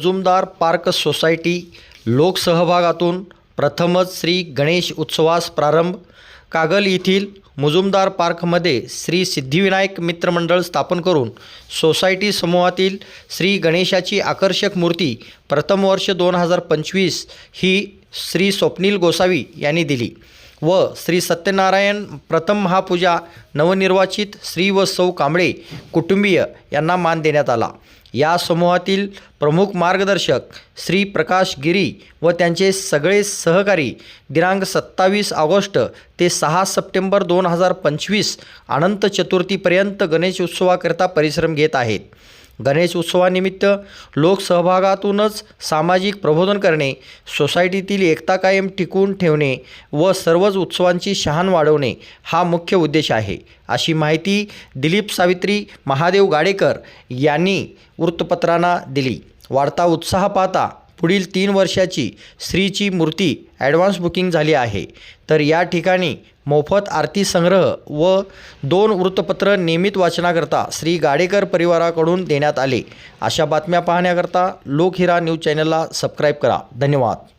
Mujumdar park society लोकसहभागातून प्रथमच श्री गणेश उत्सवास प्रारंभ। कागल येथील मुजुमदार पार्कमध्ये श्री सिद्धिविनायक मित्रमंडळ स्थापन करून सोसायटी समूहातील श्री गणेशाची आकर्षक मूर्ती प्रथम वर्ष 2025 ही श्री स्वप्नील गोसावी यांनी दिली व श्री सत्यनारायण प्रथम महापूजा नवनिर्वाचित श्री व सौ कांबळे कुटुंबीय यांना मान देण्यात आला। या समूहातील प्रमुख मार्गदर्शक श्री प्रकाश गिरी व त्यांचे सगळे सहकारी दिनांक 27 ऑगस्ट ते 6 सप्टेंबर 2025 अनंत चतुर्थीपर्यंत गणेश उत्सवाकरिता परिश्रम घेत आहेत। गणेश उत्सवानिमित्त लोकसहभागातूनच सामाजिक प्रबोधन करणे, सोसायटीतील एकता कायम टिकवून ठेवणे व सर्वच उत्सवांची शहान वाढवणे हा मुख्य उद्देश आहे, अशी माहिती दिलीप सावित्री महादेव गाडेकर यांनी वृत्तपत्रांना दिली। वाढता उत्साह पाहता पुढील 3 वर्षाची श्रीची मूर्ती ॲडव्हान्स बुकिंग झाली आहे, तर या ठिकाणी मोफत आरती संग्रह व 2 वृत्तपत्र नियमित वाचनाकरता श्री गाडेकर परिवाराकडून देण्यात आले। अशा बातम्या पाहण्याकरता लोकहिरा न्यूज चॅनलला सबस्क्राईब करा। धन्यवाद।